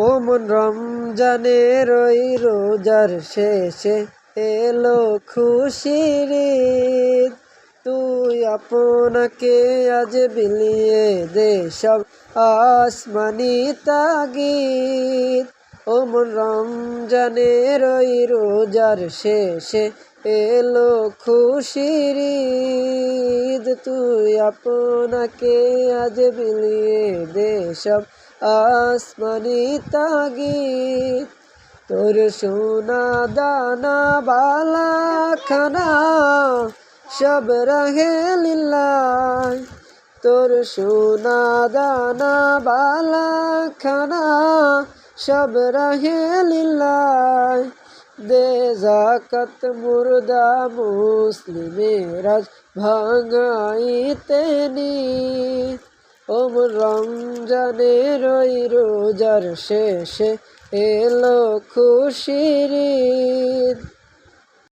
ও মন রমজানের ওই রোজার শেষে এলো খুশির ঈদ। তুই আপনাকে আজ বিলিয়ে দে সব আসমানি তাগিদ। ও মন রমজানের ওই রোজার শেষে এলো খুশির ঈদ। তুই আপনাকে আজ বিলিয়ে দে সব আসমানি তাগিদ। তোর সোনা দানা বালা খানা সব রাহে লিল্লাহ। তোর সোনা দানা বালা খানা সব রাহে লিল্লাহ। দে যাকাত মুর্দা মুসলিমেরা ভাঙাইতে নি। ও রমজানের ওই রোজার শেষে এলো খুশির ঈদ।